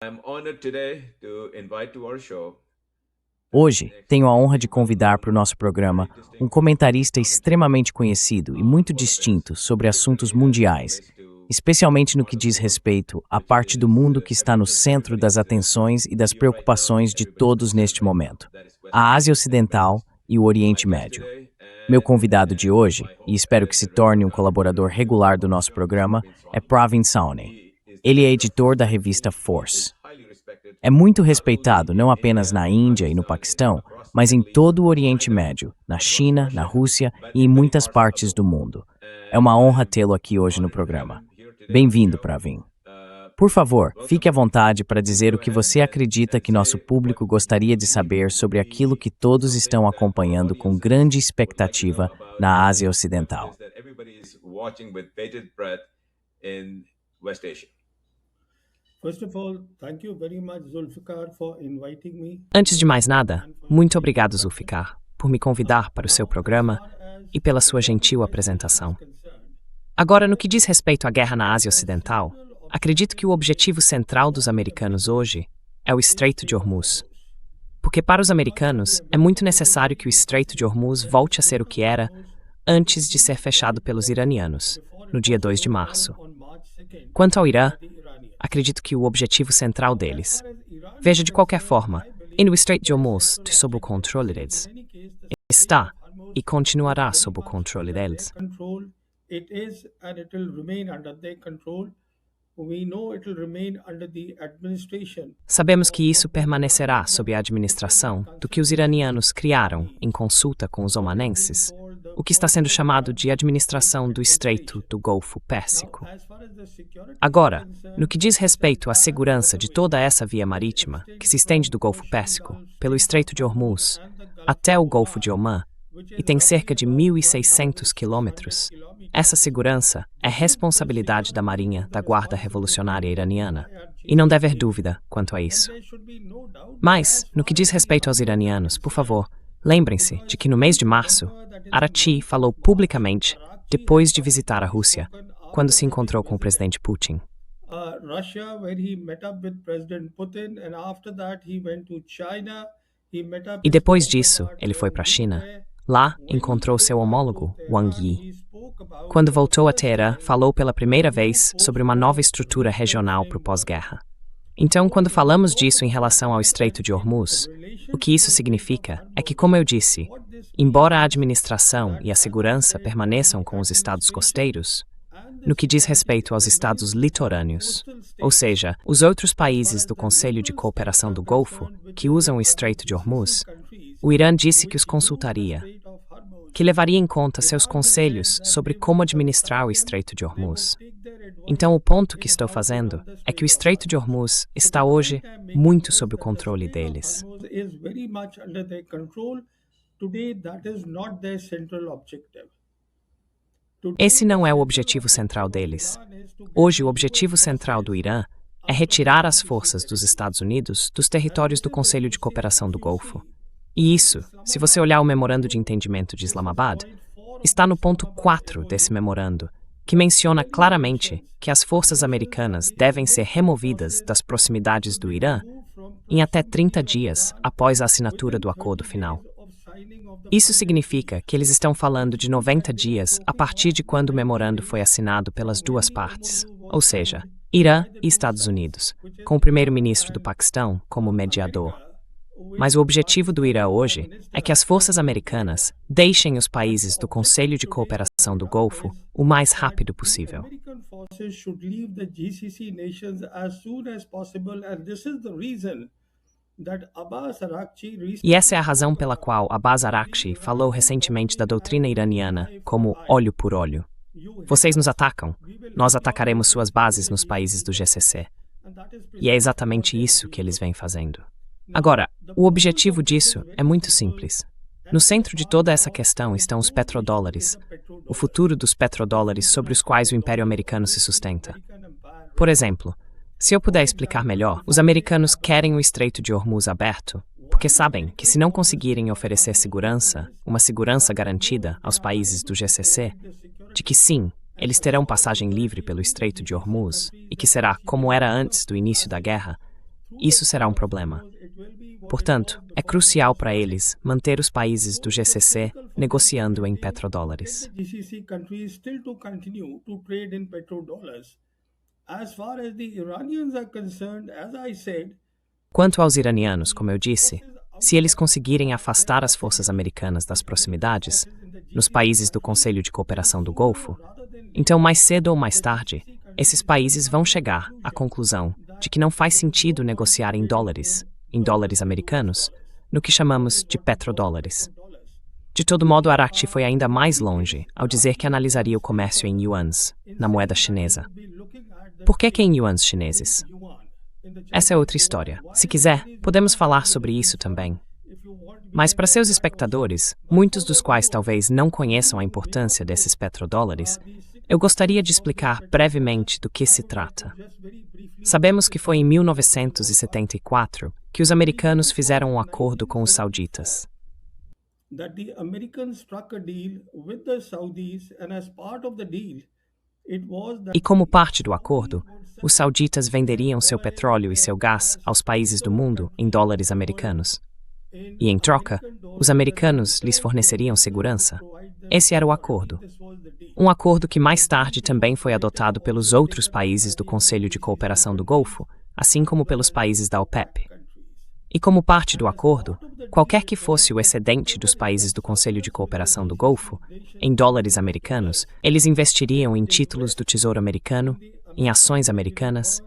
I'm honored today to invite to our show Hoje, tenho a honra de convidar para o nosso programa um comentarista extremamente conhecido e muito distinto sobre assuntos mundiais, especialmente no que diz respeito à parte do mundo que está no centro das atenções e das preocupações de todos neste momento: a Ásia Ocidental e o Oriente Médio. Meu convidado de hoje, e espero que se torne um colaborador regular do nosso programa, é Pravin Sauney. Ele é editor da revista Force. É muito respeitado não apenas na Índia e no Paquistão, mas em todo o Oriente Médio, na China, na Rússia e em muitas partes do mundo. É uma honra tê-lo aqui hoje no programa. Bem-vindo, Pravin. Por favor, fique à vontade para dizer o que você acredita que nosso público gostaria de saber sobre aquilo que todos estão acompanhando com grande expectativa na Ásia Ocidental. First of all, thank you very much, Zulfikar, for inviting me. Antes de mais nada, muito obrigado, Zulfikar, por me convidar para o seu programa e pela sua gentil apresentação. Agora, no que diz respeito à guerra na Ásia Ocidental, acredito que o objetivo central dos americanos hoje é o Estreito de Hormuz. Porque para os americanos é muito necessário que o Estreito de Hormuz volte a ser o que era antes de ser fechado pelos iranianos, no dia 2 de março. Quanto ao Irã, acredito que o objetivo central deles, veja de qualquer forma, o Estreito de Hormuz sob o controle deles, está e continuará sob o controle deles. It is and it will remain under their control. We know it will remain under the administration. Sabemos que isso permanecerá sob a administração do que os iranianos criaram em consulta com os omanenses, o que está sendo chamado de administração do Estreito do Golfo Pérsico. Agora, no que diz respeito à segurança de toda essa via marítima, que se estende do Golfo Pérsico, pelo Estreito de Hormuz, até o Golfo de Omã, e tem cerca de 1.600 quilômetros, essa segurança é responsabilidade da Marinha da Guarda Revolucionária Iraniana, e não deve haver dúvida quanto a isso. Mas, no que diz respeito aos iranianos, por favor, lembrem-se de que no mês de março, Araghchi falou publicamente depois de visitar a Rússia, quando se encontrou com o presidente Putin. Russia, where he met up with President Putin, and after that he went to China. E depois disso, ele foi para a China. Lá, encontrou seu homólogo, Wang Yi. Quando voltou a Teherã, falou pela primeira vez sobre uma nova estrutura regional para o pós-guerra. Então, quando falamos disso em relação ao Estreito de Hormuz, o que isso significa é que, como eu disse, embora a administração e a segurança permaneçam com os estados costeiros, no que diz respeito aos estados litorâneos, ou seja, os outros países do Conselho de Cooperação do Golfo, que usam o Estreito de Hormuz, o Irã disse que os consultaria, que levaria em conta seus conselhos sobre como administrar o Estreito de Hormuz. Então, o ponto que estou fazendo é que o Estreito de Hormuz está hoje muito sob o controle deles. Esse não é o objetivo central deles. Hoje, o objetivo central do Irã é retirar as forças dos Estados Unidos dos territórios do Conselho de Cooperação do Golfo. E isso, se você olhar o memorando de entendimento de Islamabad, está no ponto 4 desse memorando, que menciona claramente que as forças americanas devem ser removidas das proximidades do Irã em até 30 dias após a assinatura do acordo final. Isso significa que eles estão falando de 90 dias a partir de quando o memorando foi assinado pelas duas partes, ou seja, Irã e Estados Unidos, com o primeiro-ministro do Paquistão como mediador. Mas o objetivo do Irã hoje é que as forças americanas deixem os países do Conselho de Cooperação do Golfo o mais rápido possível. E essa é a razão pela qual Abbas Araghchi falou recentemente da doutrina iraniana como olho por olho. Vocês nos atacam, nós atacaremos suas bases nos países do GCC. E é exatamente isso que eles vêm fazendo. Agora, o objetivo disso é muito simples. No centro de toda essa questão estão os petrodólares, o futuro dos petrodólares sobre os quais o Império Americano se sustenta. Por exemplo, se eu puder explicar melhor, os americanos querem o Estreito de Hormuz aberto, porque sabem que se não conseguirem oferecer segurança, uma segurança garantida aos países do GCC, de que sim, eles terão passagem livre pelo Estreito de Hormuz, e que será como era antes do início da guerra, isso será um problema. Portanto, é crucial para eles manter os países do GCC negociando em petrodólares. GCC countries still to continue to trade in petrodollars. As far as the Iranians are concerned, as I said, Quanto aos iranianos, como eu disse, se eles conseguirem afastar as forças americanas das proximidades, nos países do Conselho de Cooperação do Golfo, então mais cedo ou mais tarde, esses países vão chegar à conclusão de que não faz sentido negociar em dólares americanos, no que chamamos de petrodólares. De todo modo, Arakchi foi ainda mais longe ao dizer que analisaria o comércio em yuans, na moeda chinesa. Por que em yuans chineses? Essa é outra história. Se quiser, podemos falar sobre isso também. Mas para seus espectadores, muitos dos quais talvez não conheçam a importância desses petrodólares, eu gostaria de explicar brevemente do que se trata. Sabemos que foi em 1974 que os americanos fizeram um acordo com os sauditas. that the Americans struck a deal with the Saudis, and as part of the deal, it was that E como parte do acordo, os sauditas venderiam seu petróleo e seu gás aos países do mundo em dólares americanos. E em troca, os americanos lhes forneceriam segurança. Esse era o acordo. Um acordo que mais tarde também foi adotado pelos outros países do Conselho de Cooperação do Golfo, assim como pelos países da OPEP. E como parte do acordo, qualquer que fosse o excedente dos países do Conselho de Cooperação do Golfo, em dólares americanos, eles investiriam em títulos do Tesouro Americano, em ações americanas,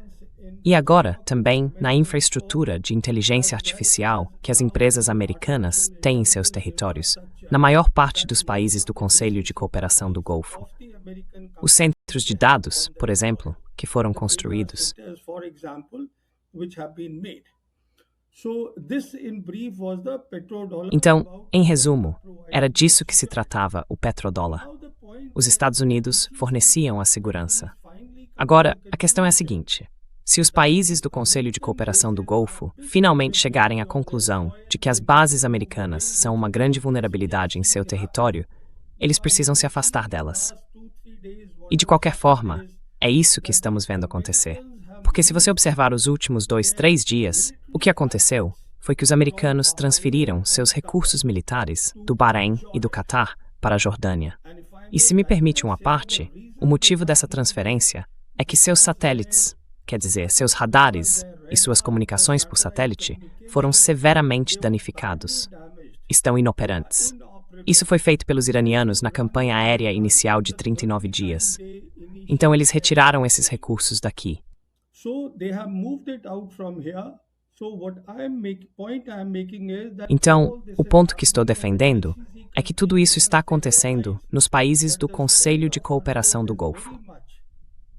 e agora também na infraestrutura de inteligência artificial que as empresas americanas têm em seus territórios, na maior parte dos países do Conselho de Cooperação do Golfo. Os centros de dados, por exemplo, que foram construídos. for example, which have been made. So this in brief was the petrodollar. Então, em resumo, era disso que se tratava o petrodólar. Os Estados Unidos forneciam a segurança. Agora, a questão é a seguinte: se os países do Conselho de Cooperação do Golfo finalmente chegarem à conclusão de que as bases americanas são uma grande vulnerabilidade em seu território, eles precisam se afastar delas. E de qualquer forma, é isso que estamos vendo acontecer. Porque se você observar os últimos 2-3 dias, o que aconteceu foi que os americanos transferiram seus recursos militares do Bahrein e do Catar para a Jordânia. E se me permite uma parte, o motivo dessa transferência é que seus satélites, quer dizer, seus radares e suas comunicações por satélite, foram severamente danificados. Estão inoperantes. Isso foi feito pelos iranianos na campanha aérea inicial de 39 dias. Então eles retiraram esses recursos daqui. So they have moved it out from here. So what point I am making is that Então, o ponto que estou defendendo é que tudo isso está acontecendo nos países do Conselho de Cooperação do Golfo.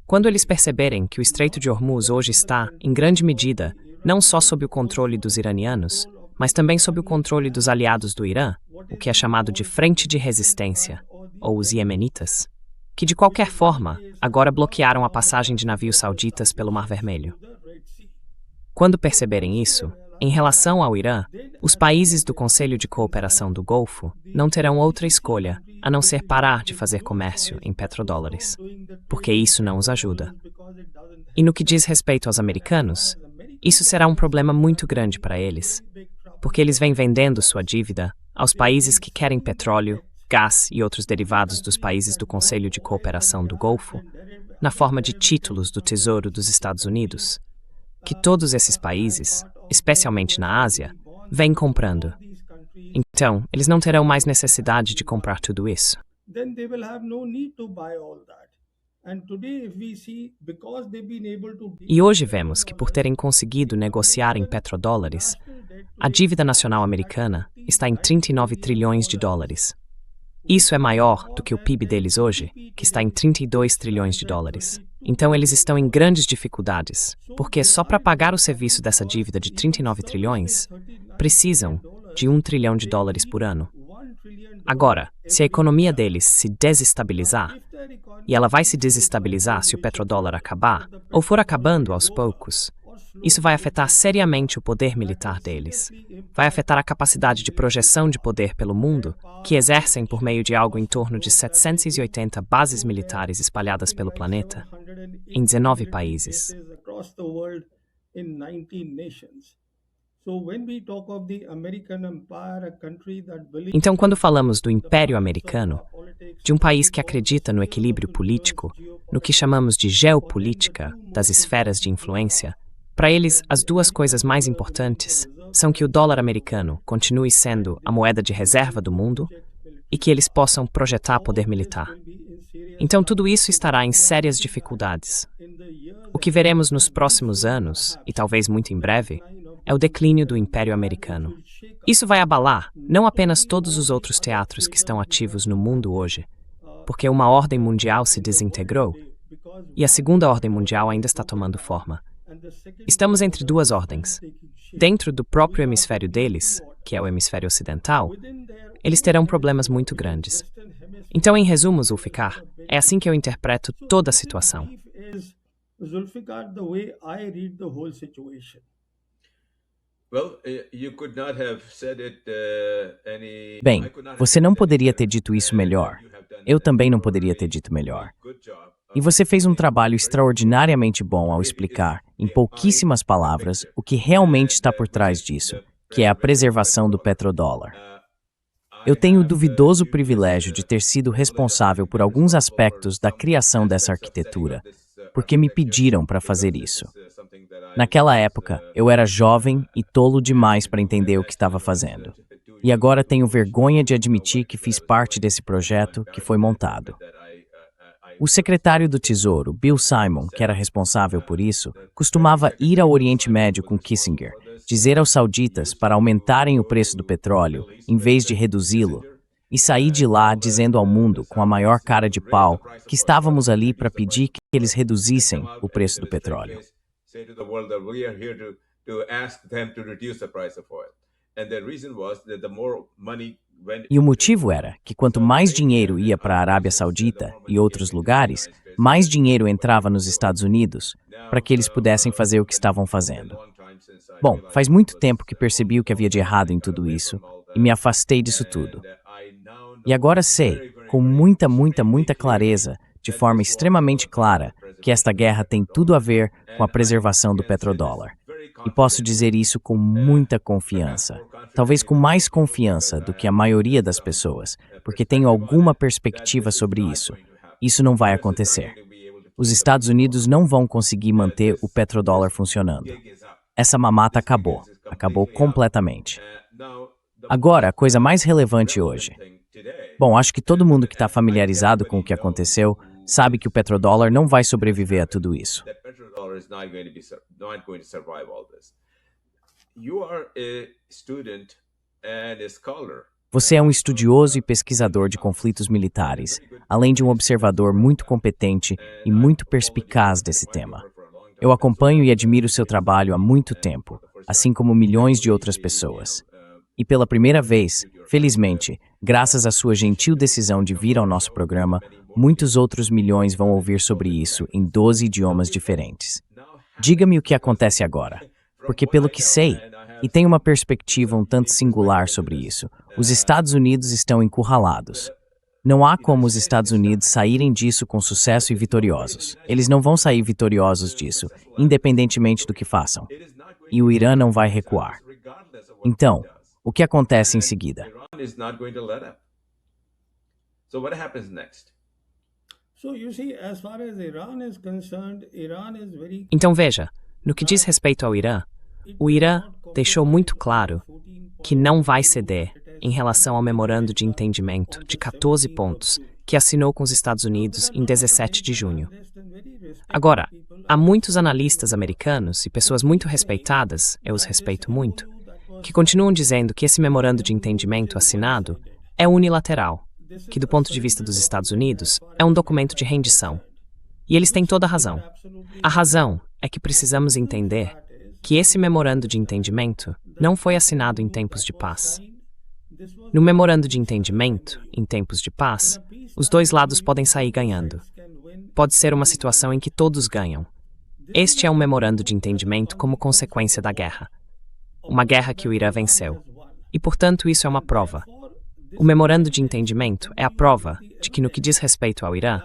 Quando eles perceberem que o Estreito de Hormuz hoje está, em grande medida, não só sob o controle dos iranianos, mas também sob o controle dos aliados do Irã, o que é chamado de Frente de Resistência, ou os iemenitas, que de qualquer forma agora bloquearam a passagem de navios sauditas pelo Mar Vermelho. Quando perceberem isso, em relação ao Irã, os países do Conselho de Cooperação do Golfo não terão outra escolha a não ser parar de fazer comércio em petrodólares, porque isso não os ajuda. E no que diz respeito aos americanos, isso será um problema muito grande para eles, porque eles vêm vendendo sua dívida aos países que querem petróleo, gás e outros derivados dos países do Conselho de Cooperação do Golfo, na forma de títulos do Tesouro dos Estados Unidos, que todos esses países, especialmente na Ásia, vêm comprando. Então, eles não terão mais necessidade de comprar tudo isso. then they will have no need to buy all that. And today if we see, because they've been able to E hoje vemos que, por terem conseguido negociar em petrodólares, a dívida nacional americana está em 39 trilhões de dólares. Isso é maior do que o PIB deles hoje, que está em 32 trilhões de dólares. Então eles estão em grandes dificuldades, porque só para pagar o serviço dessa dívida de 39 trilhões, precisam de 1 trilhão de dólares por ano. Agora, se a economia deles se desestabilizar, e ela vai se desestabilizar se o petrodólar acabar, ou for acabando aos poucos, isso vai afetar seriamente o poder militar deles. Vai afetar a capacidade de projeção de poder pelo mundo, que exercem por meio de algo em torno de 780 bases militares espalhadas pelo planeta, em 19 países. across the world in 19 nations. So when we talk of the American empire, a country that believes Então, quando falamos do the Império balance of Americano, politics, de um país que acredita no equilíbrio político, no que chamamos de geopolítica, das esferas de influência, para eles, as duas coisas mais importantes são que o dólar americano continue sendo a moeda de reserva do mundo e que eles possam projetar poder militar. Então, tudo isso estará em sérias dificuldades. O que veremos nos próximos anos, e talvez muito em breve, é o declínio do Império Americano. Isso vai abalar não apenas todos os outros teatros que estão ativos no mundo hoje, porque uma ordem mundial se desintegrou e a segunda ordem mundial ainda está tomando forma. Estamos entre duas ordens. Dentro do próprio hemisfério deles, que é o hemisfério ocidental, eles terão problemas muito grandes. Então, em resumo, Zulfikar, é assim que eu interpreto toda a situação. Zulfikar, the way I read the whole situation. Well, you could not have said it any. Bem, I could not have você said não it poderia better. ter dito isso melhor. You have done Eu a também não poderia ter dito melhor. good job. E você fez um trabalho extraordinariamente bom ao explicar, em pouquíssimas palavras, o que realmente está por trás disso, que é a preservação do petrodólar. Eu tenho o duvidoso privilégio de ter sido responsável por alguns aspectos da criação dessa arquitetura, porque me pediram para fazer isso. Naquela época, eu era jovem e tolo demais para entender o que estava fazendo. E agora tenho vergonha de admitir que fiz parte desse projeto que foi montado. O secretário do Tesouro, Bill Simon, que era responsável por isso, costumava ir ao Oriente Médio com Kissinger, dizer aos sauditas para aumentarem o preço do petróleo, em vez de reduzi-lo, e sair de lá dizendo ao mundo, com a maior cara de pau, que estávamos ali para pedir que eles reduzissem o preço do petróleo. Say to the world that we are here to ask them to reduce the price of oil. And the reason was that the more money went. E o motivo era que quanto mais dinheiro ia para a Arábia Saudita e outros lugares, mais dinheiro entrava nos Estados Unidos para que eles pudessem fazer o que estavam fazendo. Bom, faz muito tempo que percebi o que havia de errado em tudo isso e me afastei disso tudo. E agora sei, com muita clareza, de forma extremamente clara, que esta guerra tem tudo a ver com a preservação do petrodólar. E posso dizer isso com muita confiança. Talvez com mais confiança do que a maioria das pessoas, porque tenho alguma perspectiva sobre isso. Isso não vai acontecer. Os Estados Unidos não vão conseguir manter o petrodólar funcionando. Essa mamata acabou completamente. Agora, a coisa mais relevante hoje. Bom, acho que todo mundo que está familiarizado com o que aconteceu sabe que o petrodólar não vai sobreviver a tudo isso. That petrodollar is not going to survive all this. You are a student and a scholar. Você é um estudioso e pesquisador de conflitos militares, além de um observador muito competente e muito perspicaz desse tema. Eu acompanho e admiro seu trabalho há muito tempo, assim como milhões de outras pessoas. E pela primeira vez, felizmente, graças à sua gentil decisão de vir ao nosso programa, muitos outros milhões vão ouvir sobre isso em 12 idiomas diferentes. Diga-me o que acontece agora, porque pelo que sei, e tenho uma perspectiva um tanto singular sobre isso, os Estados Unidos estão encurralados. Não há como os Estados Unidos saírem disso com sucesso e vitoriosos. Eles não vão sair vitoriosos disso, independentemente do que façam. E o Irã não vai recuar. Então, o que acontece em seguida? Iran is not going to let up. So what happens next? So you see, as far as Iran is concerned, Iran is very Então veja, no que diz respeito ao Irã, o Irã deixou muito claro que não vai ceder em relação ao memorando de entendimento de 14 pontos que assinou com os Estados Unidos em 17 de junho. Agora, há muitos analistas americanos e pessoas muito respeitadas, eu os respeito muito, que continuam dizendo que esse memorando de entendimento assinado é unilateral, que do ponto de vista dos Estados Unidos é um documento de rendição. E eles têm toda a razão. A razão é que precisamos entender que esse memorando de entendimento não foi assinado em tempos de paz. No memorando de entendimento, em tempos de paz, os dois lados podem sair ganhando. Pode ser uma situação em que todos ganham. Este é um memorando de entendimento como consequência da guerra. Uma guerra que o Irã venceu. E, portanto, isso é uma prova. O memorando de entendimento é a prova de que, no que diz respeito ao Irã,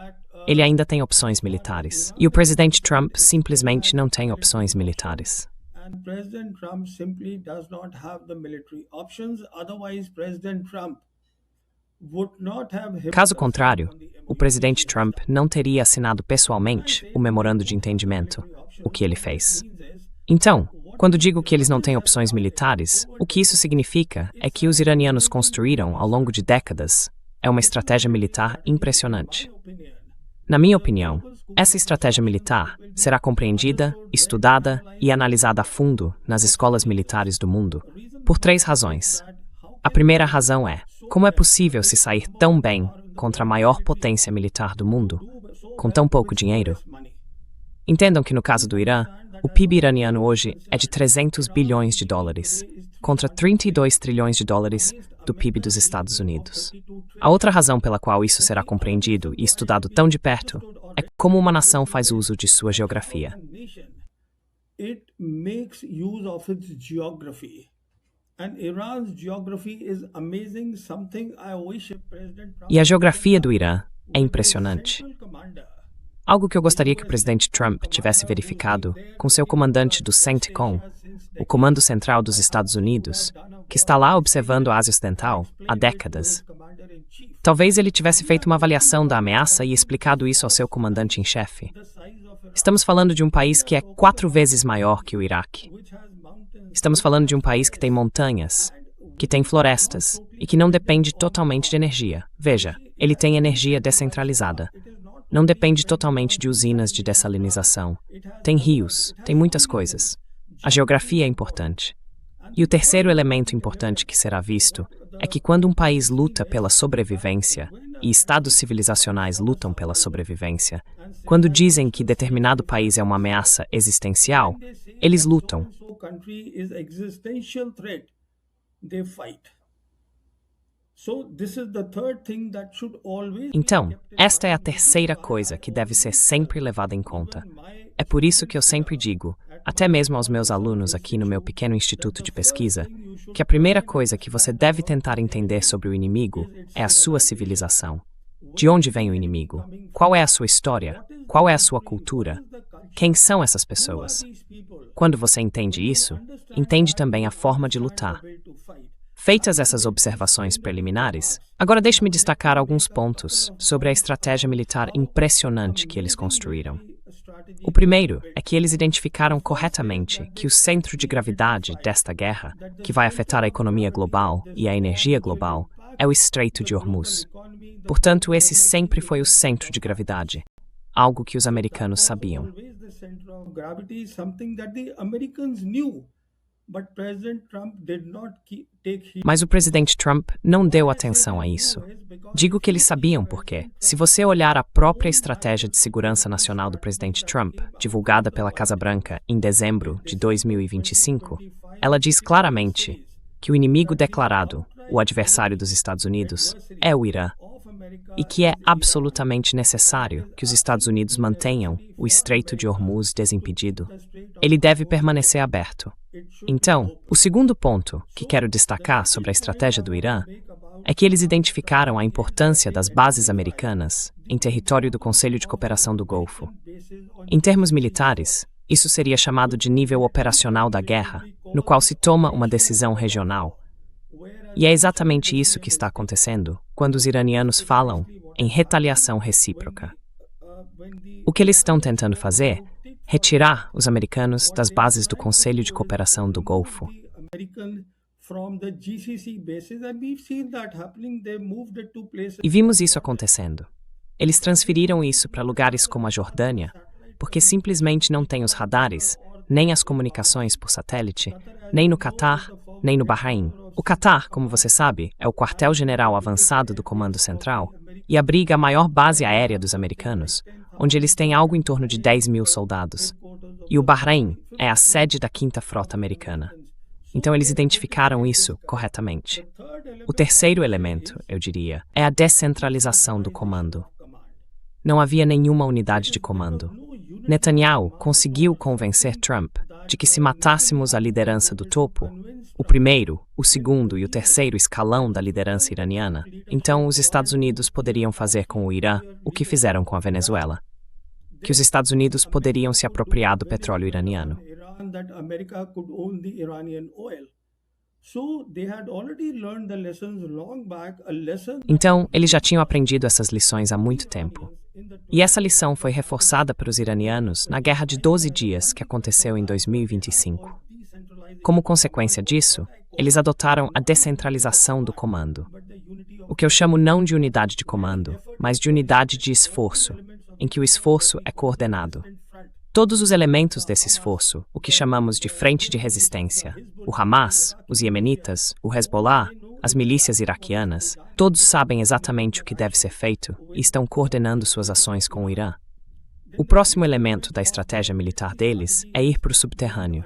ele ainda tem opções militares. E o presidente Trump simplesmente não tem opções militares. And President Trump simply does not have the military options. Otherwise, President Trump would not have Caso himself signed contrário, on the o presidente MOU. Trump não teria assinado pessoalmente o memorando de entendimento, o que ele fez. Então, quando digo que eles não têm opções militares, o que isso significa é que os iranianos construíram, ao longo de décadas, uma estratégia militar impressionante. Na minha opinião, essa estratégia militar será compreendida, estudada e analisada a fundo nas escolas militares do mundo, por 3 razões. A primeira razão é: como é possível se sair tão bem contra a maior potência militar do mundo, com tão pouco dinheiro? Entendam que no caso do Irã, o PIB iraniano hoje é de 300 bilhões de dólares, contra 32 trilhões de dólares do PIB dos Estados Unidos. A outra razão pela qual isso será compreendido e estudado tão de perto é como uma nação faz uso de sua geografia. It makes use of its geography. And Iran's geography is amazing, something I wish President Trump E a geografia do Irã é impressionante. central commander. Algo que eu gostaria que o presidente Trump tivesse verificado com seu comandante do CENTCOM, o Comando Central dos Estados Unidos, que está lá observando a Ásia Ocidental há décadas. Talvez ele tivesse feito uma avaliação da ameaça e explicado isso ao seu comandante-em-chefe. Estamos falando de um país que é 4 vezes maior que o Iraque. Estamos falando de um país que tem montanhas, que tem florestas e que não depende totalmente de energia. Veja, ele tem energia descentralizada. Não depende totalmente de usinas de dessalinização. Tem rios, tem muitas coisas. A geografia é importante. E o terceiro elemento importante que será visto é que quando um país luta pela sobrevivência, e estados civilizacionais lutam pela sobrevivência, quando dizem que determinado país é uma ameaça existencial, eles lutam. So country is existential threat. They fight. So this is the third thing that should always be Então, kept in esta é a mind. terceira coisa que deve ser sempre levada em conta. É por isso que eu sempre digo, até mesmo aos meus alunos aqui no meu pequeno instituto de pesquisa, que a primeira coisa que você deve tentar entender sobre o inimigo é a sua civilização. De onde vem o inimigo? Qual é a sua história? Qual é a sua cultura? Quem são essas pessoas? Quando você entende isso, entende também a forma de lutar. Feitas essas observações preliminares, agora deixe-me destacar alguns pontos sobre a estratégia militar impressionante que eles construíram. O primeiro é que eles identificaram corretamente que o centro de gravidade desta guerra, que vai afetar a economia global e a energia global, é o Estreito de Hormuz. Portanto, esse sempre foi o centro de gravidade, algo que os americanos sabiam. Always the center of gravity is something that the Americans knew, but President Trump did not take heed. Mas o presidente Trump não deu atenção a isso. Digo que eles sabiam porque, se você olhar a própria estratégia de segurança nacional do presidente Trump, divulgada pela Casa Branca em dezembro de 2025, ela diz claramente que o inimigo declarado, o adversário dos Estados Unidos, é o Irã, e que é absolutamente necessário que os Estados Unidos mantenham o Estreito de Hormuz desimpedido. Ele deve permanecer aberto. Então, o segundo ponto que quero destacar sobre a estratégia do Irã é que eles identificaram a importância das bases americanas em território do Conselho de Cooperação do Golfo. Em termos militares, isso seria chamado de nível operacional da guerra, no qual se toma uma decisão regional. E é exatamente isso que está acontecendo quando os iranianos falam em retaliação recíproca. O que eles estão tentando fazer? Retirar os americanos das bases do Conselho de Cooperação do Golfo. American from the GCC bases, and we've seen that happening. They moved it to places. E vimos isso acontecendo. Eles transferiram isso para lugares como a Jordânia, porque simplesmente não tem os radares, nem as comunicações por satélite, nem no Catar, nem no Bahrein. O Catar, como você sabe, é o quartel-general avançado do Comando Central e abriga a maior base aérea dos americanos, onde eles têm algo em torno de 10 mil soldados. E o Bahrein é a sede da 5ª Frota Americana. Então eles identificaram isso corretamente. O terceiro elemento, eu diria, é a descentralização do comando. Não havia nenhuma unidade de comando. Netanyahu conseguiu convencer Trump de que se matássemos a liderança do topo, o primeiro, o segundo e o terceiro escalão da liderança iraniana, então os Estados Unidos poderiam fazer com o Irã o que fizeram com a Venezuela. Que os Estados Unidos poderiam se apropriar do petróleo iraniano. that America could own the Iranian oil. So they had already learned the lessons long back, a lesson that Então, eles já tinham aprendido essas lições há muito tempo. E essa lição foi reforçada para os iranianos na Guerra de 12 Dias, que aconteceu em 2025. Como consequência disso, eles adotaram a descentralização do comando. O que eu chamo não de unidade de comando, mas de unidade de esforço, em que o esforço é coordenado. Todos os elementos desse esforço, o que chamamos de frente de resistência, o Hamas, os iemenitas, o Hezbollah, as milícias iraquianas, todos sabem exatamente o que deve ser feito e estão coordenando suas ações com o Irã. O próximo elemento da estratégia militar deles é ir para o subterrâneo.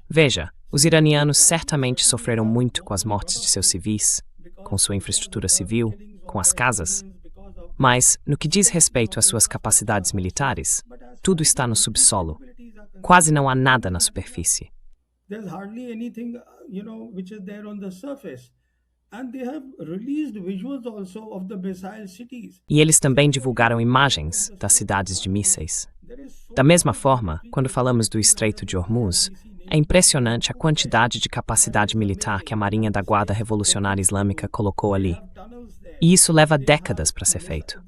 Veja, os iranianos certamente sofreram muito com as mortes de seus civis, com sua infraestrutura civil, com as casas. Mas, no que diz respeito às suas capacidades militares, tudo está no subsolo. Quase não há nada na superfície. there's hardly anything, which is there on the surface. And they have released visuals also of the missile cities. E eles também divulgaram imagens das cidades de mísseis. Da mesma forma, quando falamos do Estreito de Hormuz, é impressionante a quantidade de capacidade militar que a Marinha da Guarda Revolucionária Islâmica colocou ali. E isso leva décadas para ser feito.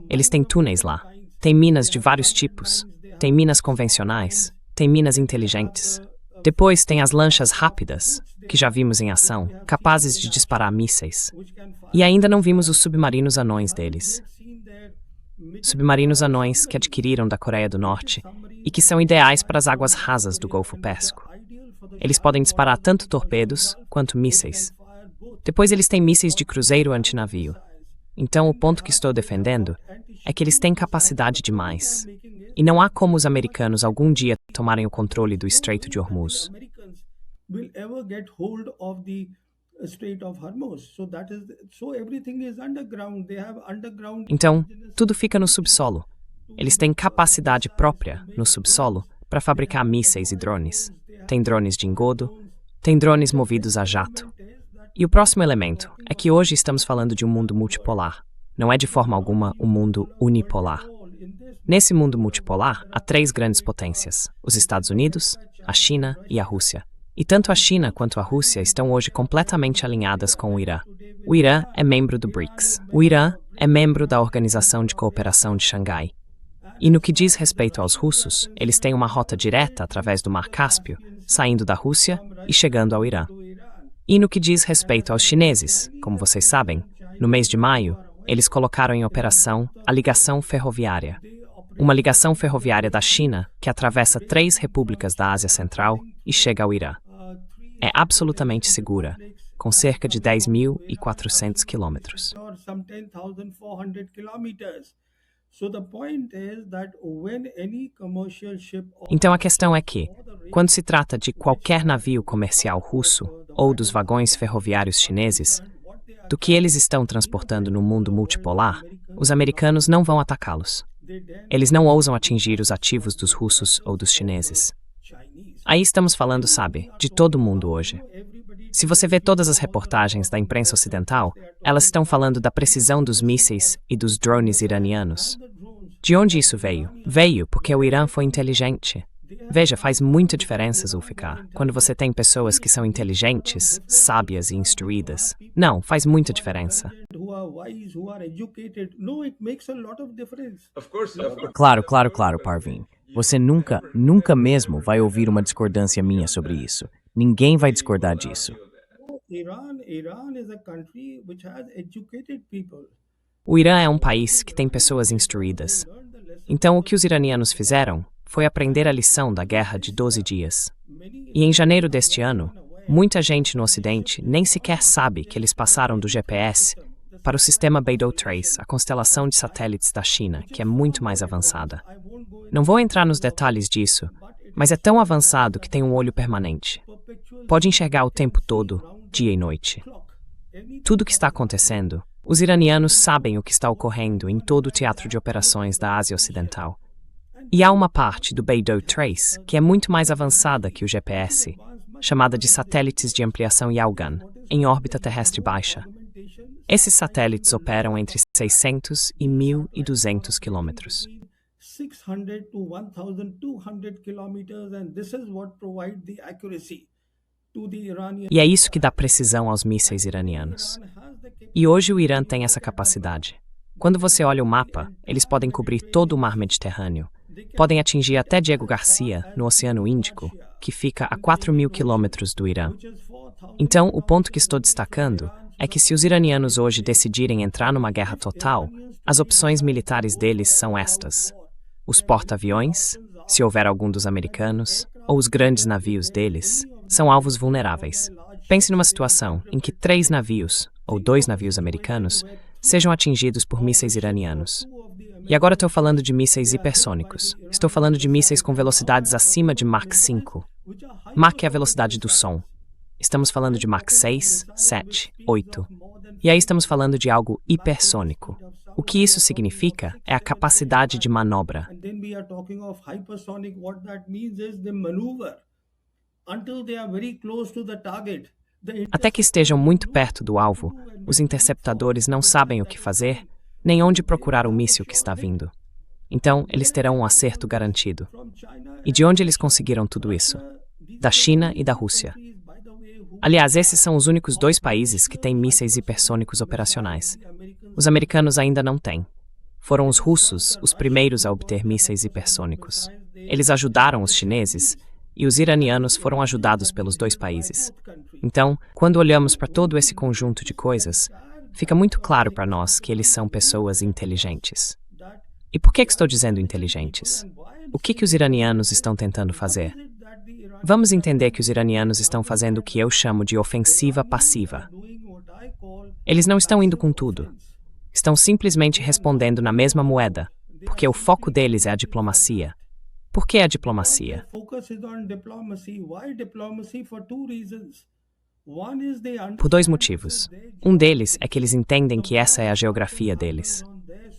Eles têm túneis lá, têm minas de vários tipos, têm minas convencionais, têm minas inteligentes. Depois tem as lanchas rápidas, que já vimos em ação, capazes de disparar mísseis. E ainda não vimos os submarinos anões deles. Submarinos anões que adquiriram da Coreia do Norte e que são ideais para as águas rasas do Golfo Pérsico. Eles podem disparar tanto torpedos quanto mísseis. Depois eles têm mísseis de cruzeiro antinavio. Então o ponto que estou defendendo é que eles têm capacidade demais. E não há como os americanos algum dia tomarem o controle do Estreito de Hormuz. Will ever get hold of the Strait of Hormuz. So everything is underground. They have underground. Então, tudo fica no subsolo. Eles têm capacidade própria, no subsolo, para fabricar mísseis e drones. Tem drones de engodo, tem drones movidos a jato. E o próximo elemento é que hoje estamos falando de um mundo multipolar. Não é de forma alguma um mundo unipolar. Nesse mundo multipolar, há 3 grandes potências: os Estados Unidos, a China e a Rússia. E tanto a China quanto a Rússia estão hoje completamente alinhadas com o Irã. O Irã é membro do BRICS. O Irã é membro da Organização de Cooperação de Xangai. E no que diz respeito aos russos, eles têm uma rota direta através do Mar Cáspio, saindo da Rússia e chegando ao Irã. E no que diz respeito aos chineses, como vocês sabem, no mês de maio, eles colocaram em operação a ligação ferroviária. Uma ligação ferroviária da China que atravessa 3 repúblicas da Ásia Central e chega ao Irã. É absolutamente segura, com cerca de 10.400 quilômetros. Or some 10,400 kilometers. So the point is that when any commercial ship Então a questão é que, quando se trata de qualquer navio comercial russo ou dos vagões ferroviários chineses, do que eles estão transportando no mundo multipolar, os americanos não vão atacá-los. Eles não ousam atingir os ativos dos russos ou dos chineses. Aí estamos falando, sabe, de todo mundo hoje. Se você vê todas as reportagens da imprensa ocidental, elas estão falando da precisão dos mísseis e dos drones iranianos. De onde isso veio? Veio porque o Irã foi inteligente. Veja, faz muita diferença, Zulfikar, quando você tem pessoas que são inteligentes, sábias e instruídas. Não, faz muita diferença. who are wise, who are educated, no, it makes a lot of difference. Of course, Claro, Parvin. Você nunca mesmo vai ouvir uma discordância minha sobre isso. Ninguém vai discordar disso. Iran is a country which has educated people. O Irã é um país que tem pessoas instruídas. Então, o que os iranianos fizeram foi aprender a lição da Guerra de 12 Dias. E em janeiro deste ano, muita gente no Ocidente nem sequer sabe que eles passaram do GPS para o sistema Beidou Trace, a constelação de satélites da China, que é muito mais avançada. Não vou entrar nos detalhes disso, mas é tão avançado que tem um olho permanente. Pode enxergar o tempo todo, dia e noite. Tudo o que está acontecendo, os iranianos sabem o que está ocorrendo em todo o teatro de operações da Ásia Ocidental. E há uma parte do Beidou Trace que é muito mais avançada que o GPS, chamada de satélites de ampliação Yaogan, em órbita terrestre baixa. Esses satélites operam entre 600 e 1.200 quilômetros. 600 to 1,200 kilometers, and this is what provides the accuracy to the Iranian. E é isso que dá precisão aos mísseis iranianos. E hoje o Irã tem essa capacidade. Quando você olha o mapa, eles podem cobrir todo o mar Mediterrâneo. Podem atingir até Diego Garcia, no Oceano Índico, que fica a 4.000 quilômetros do Irã. Então, o ponto que estou destacando é que se os iranianos hoje decidirem entrar numa guerra total, as opções militares deles são estas: os porta-aviões, se houver algum dos americanos, ou os grandes navios deles, são alvos vulneráveis. Pense numa situação em que 3 navios, ou 2 navios americanos, sejam atingidos por mísseis iranianos. E agora estou falando de mísseis hipersônicos. Estou falando de mísseis com velocidades acima de Mach 5. Mach é a velocidade do som. Estamos falando de Mach 6, 7, 8. E aí estamos falando de algo hipersônico. O que isso significa é a capacidade de manobra. And then we are talking of hypersonic. What that means is they maneuver until they are very close to the target. Até que estejam muito perto do alvo, os interceptadores não sabem o que fazer, nem onde procurar o míssil que está vindo. Então, eles terão um acerto garantido. E de onde eles conseguiram tudo isso? Da China e da Rússia. Aliás, esses são os únicos 2 países que têm mísseis hipersônicos operacionais. Os americanos ainda não têm. Foram os russos os primeiros a obter mísseis hipersônicos. Eles ajudaram os chineses e os iranianos foram ajudados pelos 2 países. Então, quando olhamos para todo esse conjunto de coisas, fica muito claro para nós que eles são pessoas inteligentes. E por que estou dizendo inteligentes? O que os iranianos estão tentando fazer? Vamos entender que os iranianos estão fazendo o que eu chamo de ofensiva passiva. Eles não estão indo com tudo. Estão simplesmente respondendo na mesma moeda, porque o foco deles é a diplomacia. Por que a diplomacia? Por 2 motivos. Um deles é que eles entendem que essa é a geografia deles.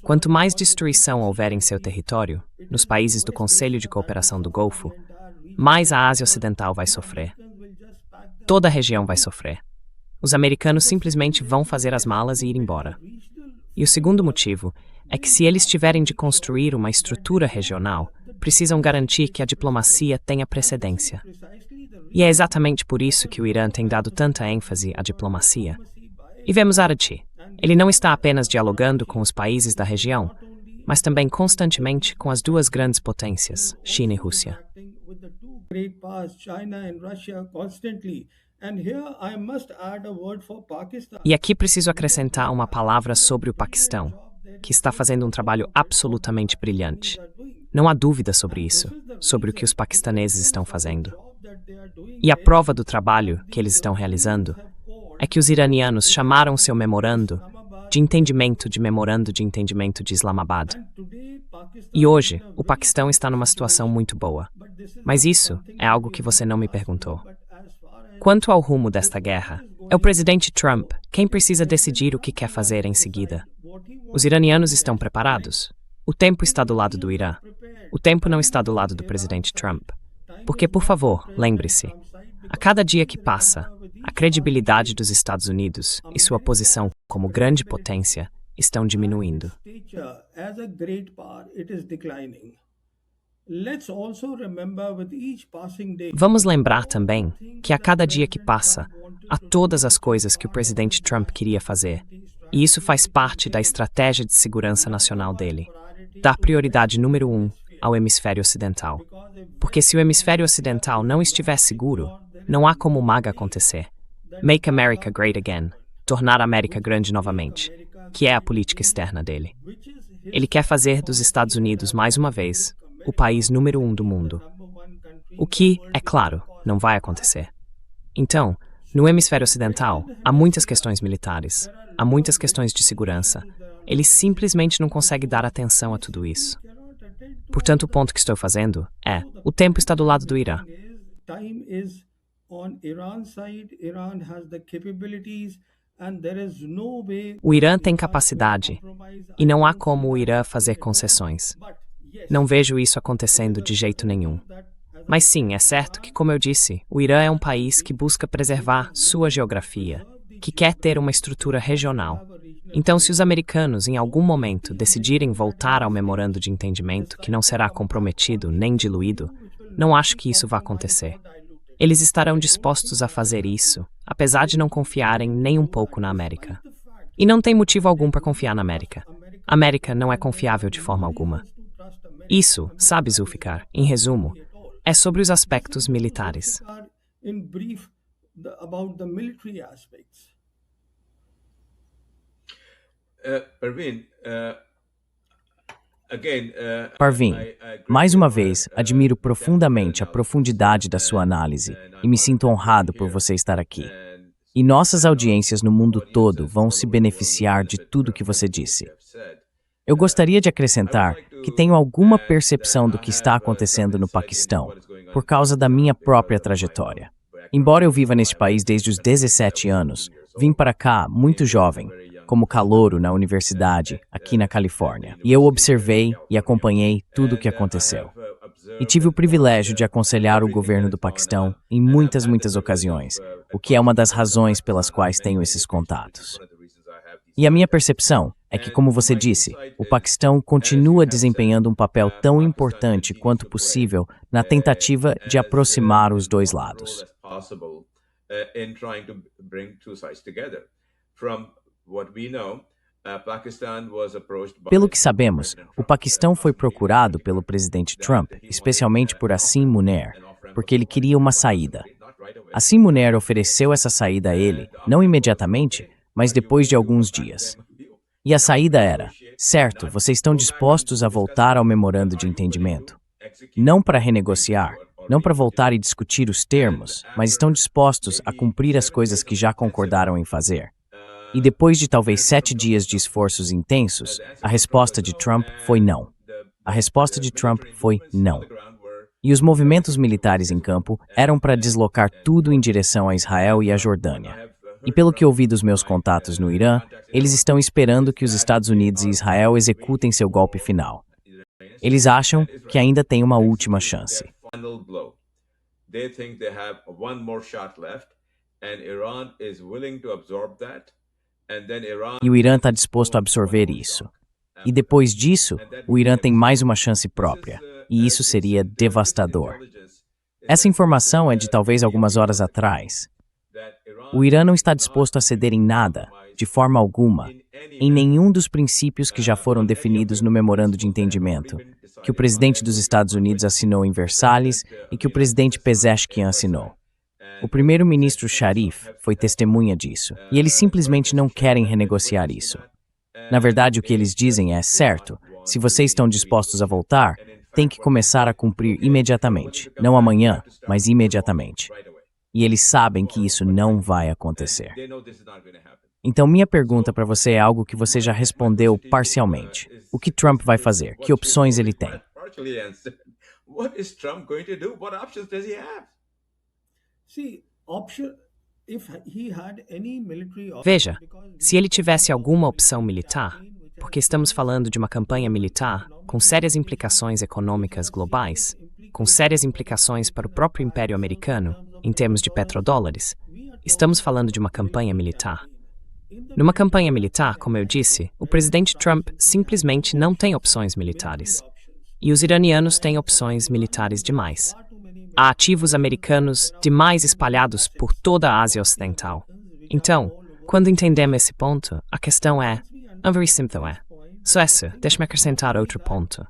Quanto mais destruição houver em seu território, nos países do Conselho de Cooperação do Golfo, mais a Ásia Ocidental vai sofrer. Toda a região vai sofrer. Os americanos simplesmente vão fazer as malas e ir embora. E o segundo motivo é que se eles tiverem de construir uma estrutura regional, precisam garantir que a diplomacia tenha precedência. E é exatamente por isso que o Irã tem dado tanta ênfase à diplomacia. E vemos Araghchi. Ele não está apenas dialogando com os países da região, mas também constantemente com as 2 grandes potências, China e Rússia. E aqui preciso acrescentar uma palavra sobre o Paquistão, que está fazendo um trabalho absolutamente brilhante. Não há dúvida sobre isso, sobre o que os paquistaneses estão fazendo. E a prova do trabalho que eles estão realizando é que os iranianos chamaram seu memorando de entendimento de Islamabad. E hoje, o Paquistão está numa situação muito boa. Mas isso é algo que você não me perguntou. Quanto ao rumo desta guerra, é o presidente Trump quem precisa decidir o que quer fazer em seguida. Os iranianos estão preparados. O tempo está do lado do Irã. O tempo não está do lado do presidente Trump. Porque, por favor, lembre-se, a cada dia que passa, a credibilidade dos Estados Unidos e sua posição como grande potência estão diminuindo. Vamos lembrar também que a cada dia que passa, há todas as coisas que o presidente Trump queria fazer, e isso faz parte da estratégia de segurança nacional dele, dar prioridade número 1 ao hemisfério ocidental. Porque se o hemisfério ocidental não estiver seguro, não há como o MAGA acontecer. Make America Great Again, tornar a América grande novamente, que é a política externa dele. Ele quer fazer dos Estados Unidos, mais uma vez, o país número 1 do mundo. O que, é claro, não vai acontecer. Então, no hemisfério ocidental, há muitas questões militares, há muitas questões de segurança. Ele simplesmente não consegue dar atenção a tudo isso. Portanto, o ponto que estou fazendo é, o tempo está do lado do Irã. O Irã tem capacidade, e não há como o Irã fazer concessões. Não vejo isso acontecendo de jeito nenhum. Mas sim, é certo que, como eu disse, o Irã é um país que busca preservar sua geografia, que quer ter uma estrutura regional. Então, se os americanos em algum momento decidirem voltar ao memorando de entendimento, que não será comprometido nem diluído, não acho que isso vá acontecer. Eles estarão dispostos a fazer isso, apesar de não confiarem nem um pouco na América. E não tem motivo algum para confiar na América. A América não é confiável de forma alguma. Isso, sabe, Zulfikar, em resumo, é sobre os aspectos militares. In brief, about the military aspects. Parveen, again, Parveen, I agree mais with uma your, vez, admiro depth profundamente a and profundidade da sua análise e me sinto honrado por você estar aqui. and E nossas audiências no mundo todo vão se beneficiar de tudo que você disse. Eu gostaria de acrescentar que tenho alguma percepção do que está acontecendo no Paquistão, por causa da minha própria trajetória. Embora eu viva neste país desde os 17 anos, vim para cá muito jovem, como calouro na universidade, aqui na Califórnia. E eu observei e acompanhei tudo o que aconteceu. E tive o privilégio de aconselhar o governo do Paquistão em muitas ocasiões, o que é uma das razões pelas quais tenho esses contatos. E a minha percepção é que, como você disse, o Paquistão continua desempenhando um papel tão importante quanto possível na tentativa de aproximar os dois lados. Pelo que sabemos, o Paquistão foi procurado pelo presidente Trump, especialmente por Asim Munir, porque ele queria uma saída. Asim Munir ofereceu essa saída a ele, não imediatamente, mas depois de alguns dias. E a saída era: certo, vocês estão dispostos a voltar ao memorando de entendimento. Não para renegociar, não para voltar e discutir os termos, mas estão dispostos a cumprir as coisas que já concordaram em fazer. E depois de talvez 7 dias de esforços intensos, a resposta de Trump foi não. A resposta de Trump foi não. E os movimentos militares em campo eram para deslocar tudo em direção a Israel e a Jordânia. E pelo que ouvi dos meus contatos no Irã, eles estão esperando que os Estados Unidos e Israel executem seu golpe final. Eles acham que ainda tem uma última chance. E o Irã está disposto a absorver isso. E depois disso, o Irã tem mais uma chance própria. E isso seria devastador. Essa informação é de talvez algumas horas atrás. O Irã não está disposto a ceder em nada, de forma alguma, em nenhum dos princípios que já foram definidos no memorando de entendimento, que o presidente dos Estados Unidos assinou em Versalhes e que o presidente Pezeshkian assinou. O primeiro-ministro Sharif foi testemunha disso, e eles simplesmente não querem renegociar isso. Na verdade, o que eles dizem é: certo, se vocês estão dispostos a voltar, tem que começar a cumprir imediatamente, não amanhã, mas imediatamente. E eles sabem que isso não vai acontecer. Então, minha pergunta para você é algo que você já respondeu parcialmente. O que Trump vai fazer? Que opções ele tem? Veja, se ele tivesse alguma opção militar, porque estamos falando de uma campanha militar com sérias implicações econômicas globais, com sérias implicações para o próprio Império Americano, em termos de petrodólares, estamos falando de uma campanha militar. Numa campanha militar, como eu disse, o presidente Trump simplesmente não tem opções militares. E os iranianos têm opções militares demais. Há ativos americanos demais espalhados por toda a Ásia Ocidental. Então, quando entendemos esse ponto, a questão é very simples. Só essa, deixe-me acrescentar outro ponto.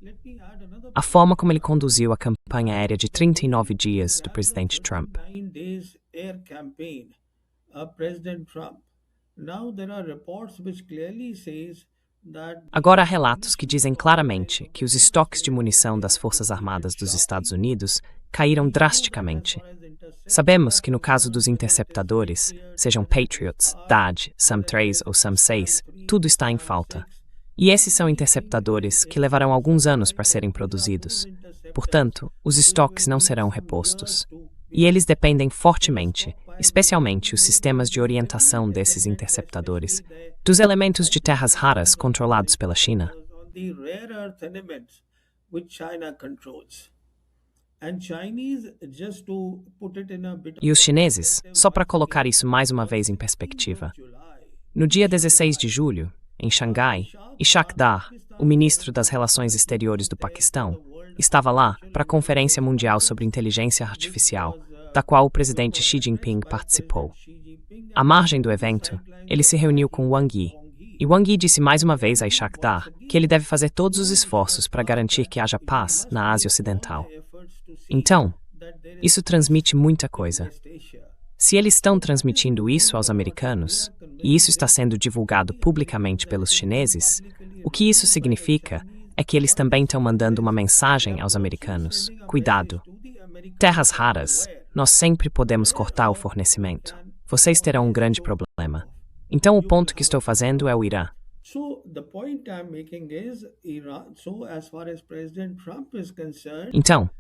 A forma como ele conduziu a campanha aérea de 39 dias do presidente Trump. Agora há relatos que dizem claramente que os estoques de munição das Forças Armadas dos Estados Unidos caíram drasticamente. Sabemos que no caso dos interceptadores, sejam Patriots, THAAD, SAM-3 ou SAM-6, tudo está em falta. E esses são interceptadores que levarão alguns anos para serem produzidos. Portanto, os estoques não serão repostos. E eles dependem fortemente, especialmente os sistemas de orientação desses interceptadores, dos elementos de terras raras controlados pela China. E os chineses, só para colocar isso mais uma vez em perspectiva, no dia 16 de julho, em Xangai, Ishaq Dar, o ministro das Relações Exteriores do Paquistão, estava lá para a Conferência Mundial sobre Inteligência Artificial, da qual o presidente Xi Jinping participou. À margem do evento, ele se reuniu com Wang Yi, e Wang Yi disse mais uma vez a Ishaq Dar que ele deve fazer todos os esforços para garantir que haja paz na Ásia Ocidental. Então, isso transmite muita coisa. Se eles estão transmitindo isso aos americanos, e isso está sendo divulgado publicamente pelos chineses, o que isso significa é que eles também estão mandando uma mensagem aos americanos. Cuidado. Terras raras, nós sempre podemos cortar o fornecimento. Vocês terão um grande problema. Então, o ponto que estou fazendo é o Irã. Então,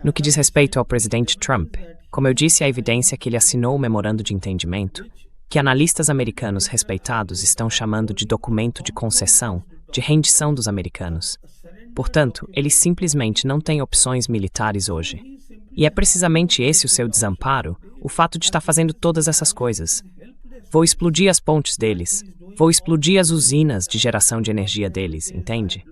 no que diz respeito ao presidente Trump, como eu disse, a evidência é que ele assinou o memorando de entendimento, que analistas americanos respeitados estão chamando de documento de concessão, de rendição dos americanos. Portanto, eles simplesmente não têm opções militares hoje. E é precisamente esse o seu desamparo, o fato de estar fazendo todas essas coisas. Vou explodir as pontes deles. Vou explodir as usinas de geração de energia deles, entende?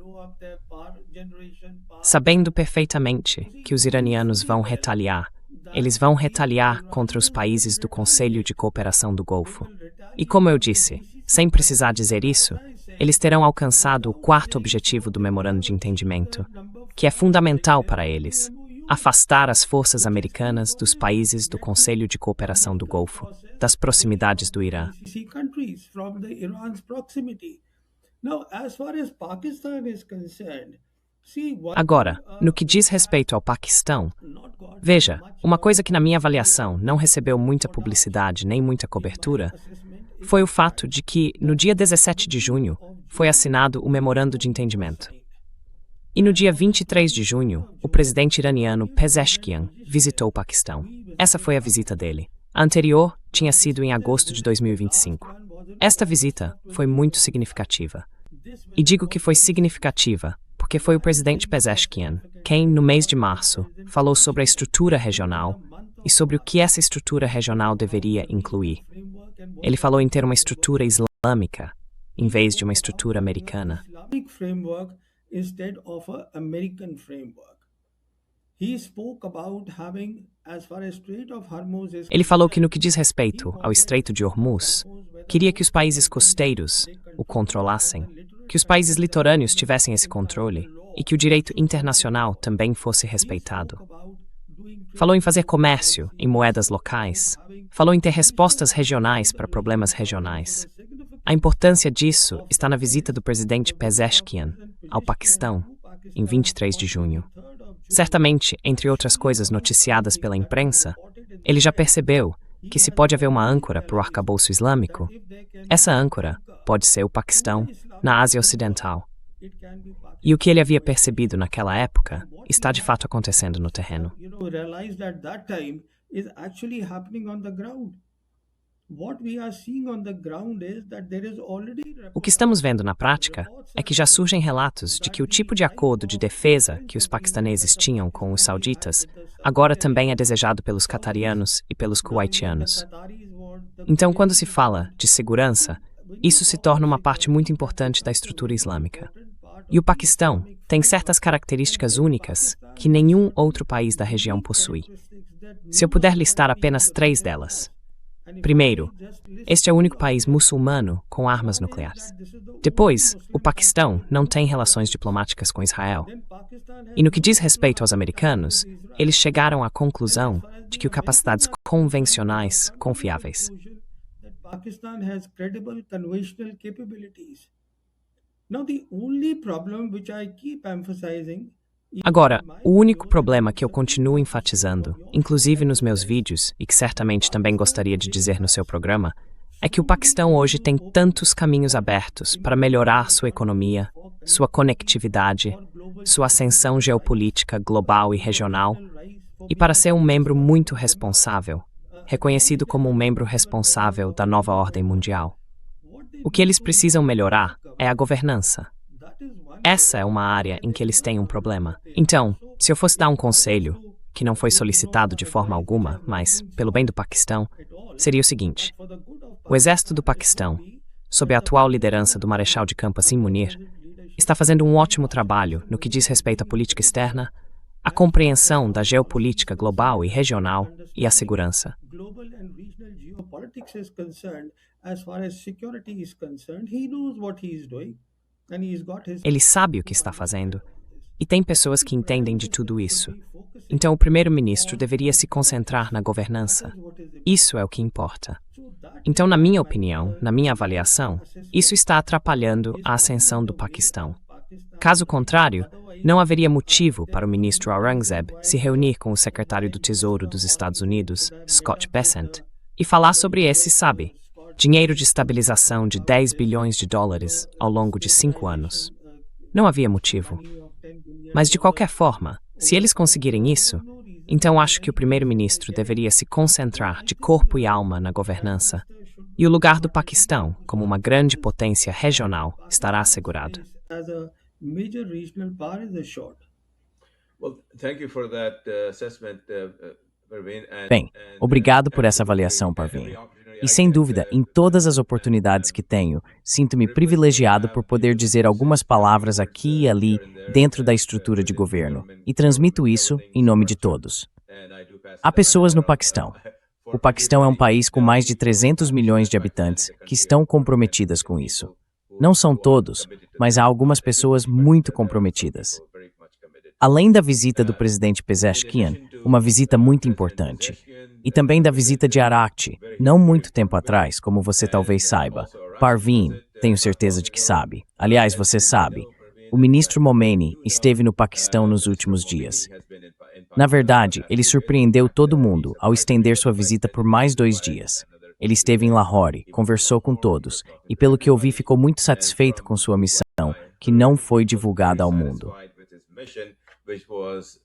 Sabendo perfeitamente que os iranianos vão retaliar. Eles vão retaliar contra os países do Conselho de Cooperação do Golfo. E como eu disse, sem precisar dizer isso, eles terão alcançado o quarto objetivo do memorando de entendimento, que é fundamental para eles: afastar as forças americanas dos países do Conselho de Cooperação do Golfo, das proximidades do Irã. Agora, no que diz respeito ao Paquistão, veja, uma coisa que na minha avaliação não recebeu muita publicidade nem muita cobertura foi o fato de que, no dia 17 de junho, foi assinado o memorando de entendimento. E no dia 23 de junho, o presidente iraniano Pezeshkian visitou o Paquistão. Essa foi a visita dele. A anterior tinha sido em agosto de 2025. Esta visita foi muito significativa. E digo que foi significativa porque foi o presidente Pezeshkian quem, no mês de março, falou sobre a estrutura regional e sobre o que essa estrutura regional deveria incluir. Ele falou em ter uma estrutura islâmica, em vez de uma estrutura americana. Instead of an American framework. He spoke about having, as far as Strait of Hormuz is Ele falou que no que diz respeito ao Estreito de Hormuz, queria que os países costeiros o controlassem, que os países litorâneos tivessem esse controle e que o direito internacional também fosse respeitado. Falou em fazer comércio em moedas locais, falou em ter respostas regionais para problemas regionais. A importância disso está na visita do presidente Pezeshkian ao Paquistão, em 23 de junho. Certamente, entre outras coisas noticiadas pela imprensa, ele já percebeu que se pode haver uma âncora para o arcabouço islâmico, essa âncora pode ser o Paquistão, na Ásia Ocidental. E o que ele havia percebido naquela época está de fato acontecendo no terreno. O que estamos vendo na prática é que já surgem relatos de que o tipo de acordo de defesa que os paquistaneses tinham com os sauditas agora também é desejado pelos catarianos e pelos kuwaitianos. Então, quando se fala de segurança, isso se torna uma parte muito importante da estrutura islâmica. E o Paquistão tem certas características únicas que nenhum outro país da região possui. Se eu puder listar apenas 3 delas. Primeiro, este é o único país muçulmano com armas nucleares. Depois, o Paquistão não tem relações diplomáticas com Israel. E no que diz respeito aos americanos, eles chegaram à conclusão de que capacidades convencionais confiáveis. Agora, o único problema que eu continuo enfatizando, inclusive nos meus vídeos, e que certamente também gostaria de dizer no seu programa, é que o Paquistão hoje tem tantos caminhos abertos para melhorar sua economia, sua conectividade, sua ascensão geopolítica global e regional, e para ser um membro muito responsável, reconhecido como um membro responsável da nova ordem mundial. O que eles precisam melhorar é a governança. Essa é uma área em que eles têm um problema. Então, se eu fosse dar um conselho, que não foi solicitado de forma alguma, mas, pelo bem do Paquistão, seria o seguinte: o exército do Paquistão, sob a atual liderança do Marechal de Campo Assim Munir, está fazendo um ótimo trabalho no que diz respeito à política externa, à compreensão da geopolítica global e regional e à segurança. global and regional geopolitics is concerned, as far as security is concerned, he knows what he is doing, and he's got his. Ele sabe o que está fazendo e tem pessoas que entendem de tudo isso. Então o primeiro-ministro deveria se concentrar na governança. Isso é o que importa. Então, na minha opinião, na minha avaliação, isso está atrapalhando a ascensão do Paquistão. Caso contrário, não haveria motivo para o ministro Aurangzeb se reunir com o secretário do Tesouro dos Estados Unidos, Scott Bessent, e falar sobre esse, sabe, dinheiro de estabilização de 10 bilhões de dólares ao longo de 5 anos. Não havia motivo. Mas, de qualquer forma, se eles conseguirem isso, então acho que o primeiro-ministro deveria se concentrar de corpo e alma na governança, e o lugar do Paquistão, como uma grande potência regional, estará assegurado. As a major regional power is assured. Well, thank you for that assessment, Parveen. Bem, obrigado por essa avaliação, Parveen. E sem dúvida, em todas as oportunidades que tenho, sinto-me privilegiado por poder dizer algumas palavras aqui e ali dentro da estrutura de governo, e transmito isso em nome de todos. Há pessoas no Paquistão. O Paquistão é um país com mais de 300 milhões de habitantes que estão comprometidas com isso. Não são todos, mas há algumas pessoas muito comprometidas. Além da visita do presidente Pezeshkian, uma visita muito importante, e também da visita de Arakchi, não muito tempo atrás, como você talvez saiba. Parveen, tenho certeza de que sabe. Aliás, você sabe. O ministro Momeini esteve no Paquistão nos últimos dias. Na verdade, ele surpreendeu todo mundo ao estender sua visita por mais 2 dias. Ele esteve em Lahore, conversou com todos, e pelo que eu vi ficou muito satisfeito com sua missão, que não foi divulgada ao mundo. Which was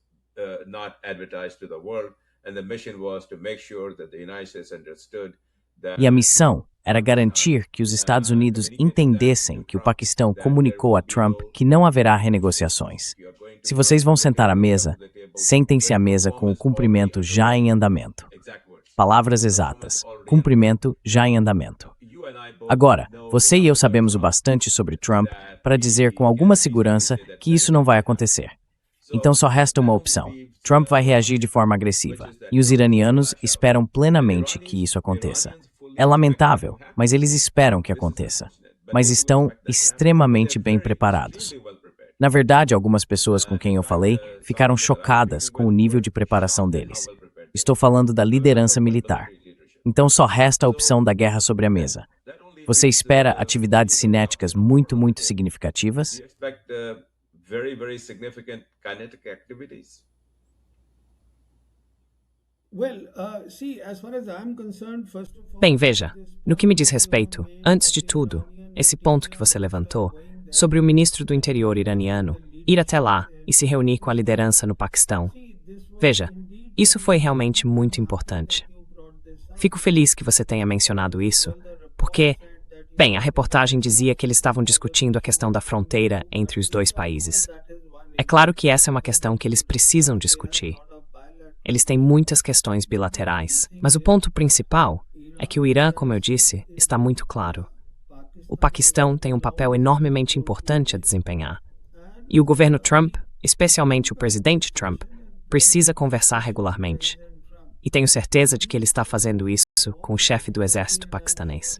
not advertised to the world, and the mission was to make sure that the United States understood that. E a missão era garantir que os Estados Unidos entendessem que o Paquistão comunicou a Trump que não haverá renegociações. Se vocês vão sentar à mesa, sentem-se à mesa com o cumprimento já em andamento. Palavras exatas. Cumprimento já em andamento. Agora, você e eu sabemos o bastante sobre Trump para dizer com alguma segurança que isso não vai acontecer. Então só resta uma opção. Trump vai reagir de forma agressiva, e os iranianos esperam plenamente que isso aconteça. É lamentável, mas eles esperam que aconteça. Mas estão extremamente bem preparados. Na verdade, algumas pessoas com quem eu falei ficaram chocadas com o nível de preparação deles. Estou falando da liderança militar. Então só resta a opção da guerra sobre a mesa. Você espera atividades cinéticas muito significativas? Very, very significant kinetic activities. Well, see, as far as I'm concerned, first of all, Bem, veja, no que me diz respeito, antes de tudo, esse ponto que você levantou, sobre o ministro do interior iraniano ir até lá e se reunir com a liderança no Paquistão. Veja, isso foi realmente muito importante. Fico feliz que você tenha mencionado isso, porque, bem, a reportagem dizia que eles estavam discutindo a questão da fronteira entre os 2 países. É claro que essa é uma questão que eles precisam discutir. Eles têm muitas questões bilaterais, mas o ponto principal é que o Irã, como eu disse, está muito claro. O Paquistão tem um papel enormemente importante a desempenhar. E o governo Trump, especialmente o presidente Trump, precisa conversar regularmente. E tenho certeza de que ele está fazendo isso com o chefe do exército paquistanês.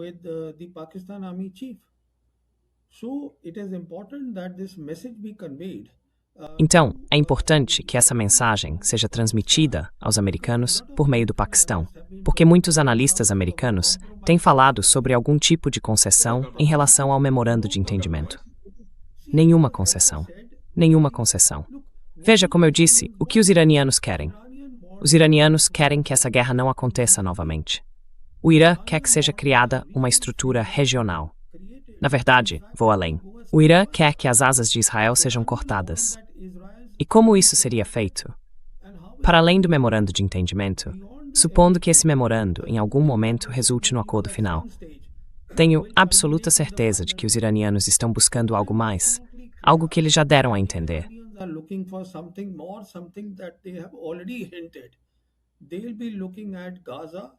with the Pakistan Army chief. So it is important that this message be conveyed. Então, é importante que essa mensagem seja transmitida aos americanos por meio do Paquistão, porque muitos analistas americanos têm falado sobre algum tipo de concessão em relação ao memorando de entendimento. Nenhuma concessão. Nenhuma concessão. Veja, como eu disse, o que os iranianos querem. Os iranianos querem que essa guerra não aconteça novamente. O Irã quer que seja criada uma estrutura regional. Na verdade, vou além. O Irã quer que as asas de Israel sejam cortadas. E como isso seria feito? Para além do memorando de entendimento, supondo que esse memorando, em algum momento, resulte no acordo final. Tenho absoluta certeza de que os iranianos estão buscando algo mais, algo que eles já deram a entender. Are looking for something more, something that they have already hinted. They'll be looking at Gaza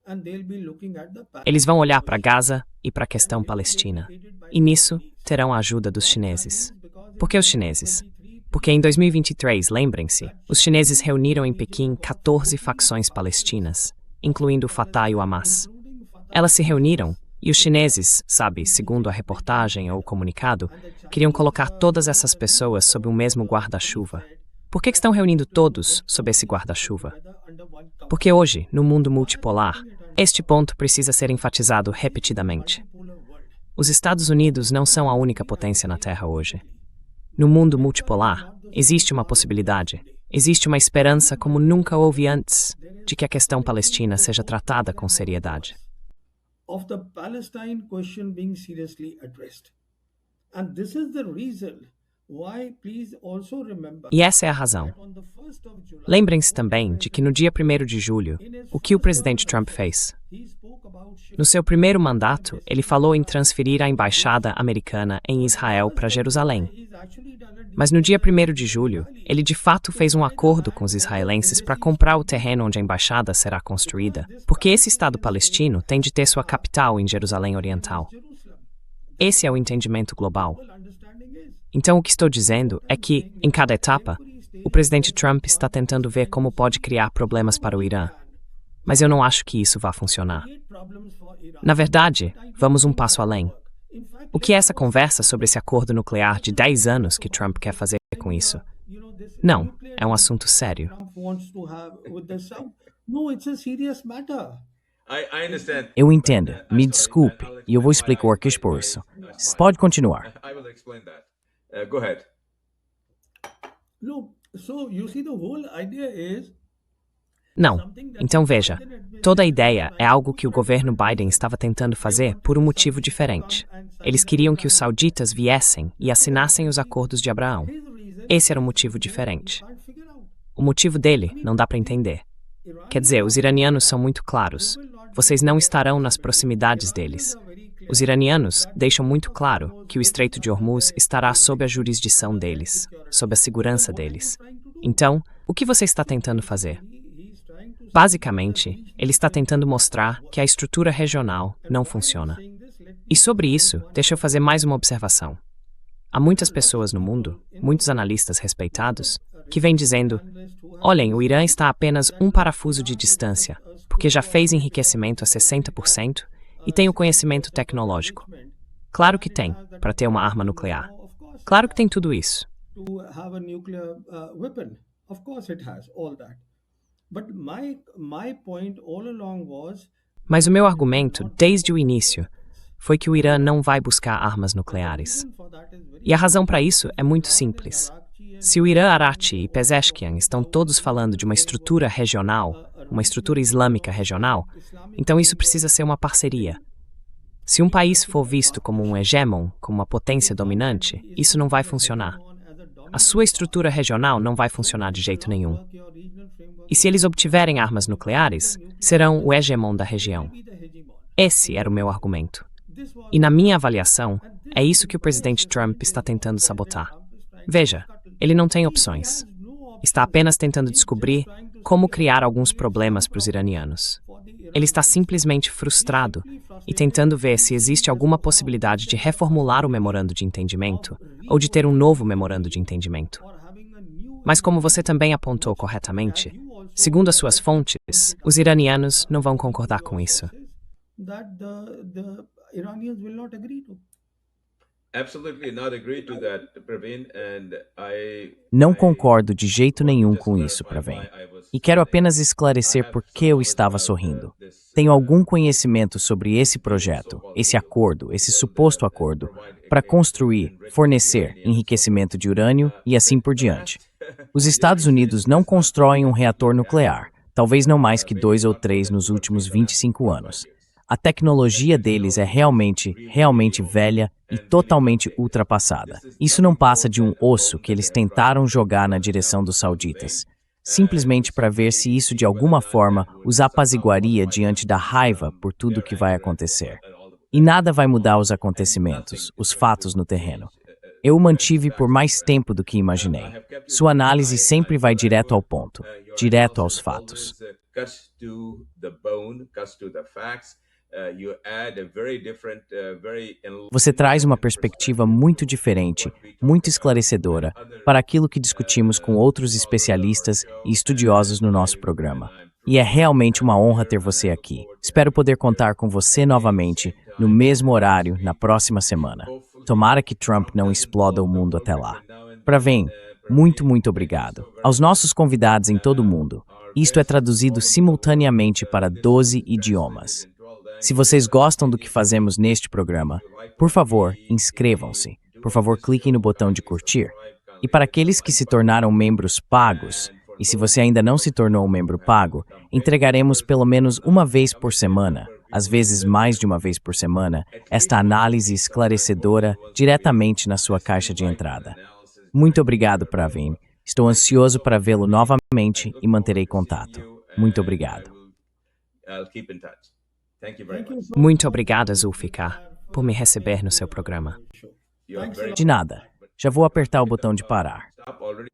and they'll be looking at the Eles vão olhar para Palestine Gaza e para a questão and they'll be palestina. educated by E nisso, the Chinese. terão a ajuda dos chineses. Because Por que in os chineses? 2023, Porque em 2023, lembrem-se, os chineses reuniram em Pequim 14 facções palestinas, incluindo o Fatah e o Hamas. including Fatah, Elas se reuniram e os chineses, sabe, segundo a reportagem ou o comunicado, queriam colocar todas essas pessoas sob o mesmo guarda-chuva. Por que estão reunindo todos sob esse guarda-chuva? under one cover. Porque hoje, no mundo multipolar, este ponto precisa ser enfatizado repetidamente. Polar world. Os Estados Unidos não são a única potência na Terra hoje. No mundo multipolar, existe uma possibilidade, existe uma esperança como nunca houve antes de que a questão palestina seja tratada com seriedade. Of the Palestine question being seriously addressed. And this is the reason why, please also remember, E essa é a razão. on the 1st of July, Lembrem-se também de que no dia 1º de julho, o que o presidente Trump fez? he spoke about shifting No seu primeiro mandato, ele falou em transferir a embaixada americana em Israel para Jerusalém. He's actually done it. Mas no dia 1º de julho, ele de fato fez um acordo com os israelenses para comprar o terreno onde a embaixada será construída, porque esse Estado palestino tem de ter sua capital em Jerusalém Oriental. Jerusalem. Esse é o entendimento global. Well, understanding is Então, o que estou dizendo é que, em cada etapa, o presidente Trump está tentando ver como pode criar problemas para o Irã. Mas eu não acho que isso vá funcionar. create problems for Iran. Na verdade, vamos um passo além. In fact, O que é essa conversa sobre esse acordo nuclear de 10 anos que Trump quer fazer com isso? you know, this Não, nuclear é um assunto sério. Trump wants to have with the South. No, it's a serious matter. I understand. Eu entendo, me desculpe, e eu vou explicar o que por isso. Pode continuar. I will explain that. Go ahead. No, so you see, the whole idea is Não. Então veja, toda a ideia é algo que o governo Biden estava tentando fazer por um motivo diferente. Eles queriam que os sauditas viessem e assinassem os acordos de Abraão. his reason. Esse era um motivo diferente. Can't figure out. O motivo dele não dá para entender. Quer dizer, os iranianos são muito claros. Vocês não estarão nas proximidades deles. Os iranianos deixam muito claro que o Estreito de Hormuz estará sob a jurisdição deles, sob a segurança deles. Então, o que você está tentando fazer? He's trying to Basicamente, ele está tentando mostrar que a estrutura regional não funciona. saying this. Let E sobre isso, deixa eu fazer mais uma observação. Há muitas pessoas no mundo, muitos analistas respeitados, que vêm dizendo: olhem, o Irã está a apenas um parafuso de distância, porque já fez enriquecimento a 60% e tem o conhecimento tecnológico. Claro que tem, para ter uma arma nuclear. of course, Claro que tem tudo isso. to have a nuclear weapon. Of course, it has all that. But my point all along was Mas o meu argumento, desde o início, foi que o Irã não vai buscar armas nucleares. for that is very E a razão para isso é muito simples. Se o Irã, Arachi e Pezeshkian estão todos falando de uma estrutura regional, uma estrutura islâmica regional, então isso precisa ser uma parceria. Se um país for visto como um hegemon, como uma potência dominante, isso não vai funcionar. A sua estrutura regional não vai funcionar de jeito nenhum. your regional framework E se eles obtiverem armas nucleares, serão o hegemon da região. be the hegemon. Esse era o meu argumento. This was E na minha avaliação, é isso que o presidente Trump está tentando sabotar. Veja, ele não tem opções. Está apenas tentando descobrir como criar alguns problemas para os iranianos. Ele está simplesmente frustrado e tentando ver se existe alguma possibilidade de reformular o memorando de entendimento ou de ter um novo memorando de entendimento. having a new Mas como você também apontou corretamente, segundo as suas fontes, os iranianos não vão concordar com isso. that the Iranians will not agree to. Absolutely not agree to that, Praveen, and Não concordo de jeito nenhum com isso, Praveen. E quero apenas esclarecer por que eu estava sorrindo. Tenho algum conhecimento sobre esse projeto, esse acordo, esse suposto acordo, para construir, fornecer enriquecimento de urânio e assim por diante. Os Estados Unidos não constroem um reator nuclear, talvez não mais que 2 ou 3 nos últimos 25 anos. A tecnologia deles é realmente velha e totalmente ultrapassada. Isso não passa de um osso que eles tentaram jogar na direção dos sauditas, simplesmente para ver se isso de alguma forma os apaziguaria diante da raiva por tudo que vai acontecer. E nada vai mudar os acontecimentos, os fatos no terreno. Eu o mantive por mais tempo do que imaginei. Sua análise sempre vai direto ao ponto, direto aos fatos. cuts to the bone, cuts to the facts. You add a very different, very Você traz uma perspectiva muito diferente, muito esclarecedora, para aquilo que discutimos com outros especialistas e estudiosos no nosso programa. E é realmente uma honra ter você aqui. Espero poder contar com você novamente, no mesmo horário, na próxima semana. Tomara que Trump não exploda o mundo até lá. Praveen, muito obrigado. Aos nossos convidados em todo o mundo. Isto é traduzido simultaneamente para 12 idiomas. Se vocês gostam do que fazemos neste programa, por favor, inscrevam-se. Por favor, cliquem no botão de curtir. E para aqueles que se tornaram membros pagos, e se você ainda não se tornou um membro pago, entregaremos pelo menos uma vez por semana, às vezes mais de uma vez por semana, esta análise esclarecedora diretamente na sua caixa de entrada. Muito obrigado, Praveen. Estou ansioso para vê-lo novamente e manterei contato. Muito obrigado. I'll keep in touch. Thank you very much. Muito obrigada, Zulfikar, por me receber no seu programa. You are very De nada. Já vou apertar o botão de parar. stop already.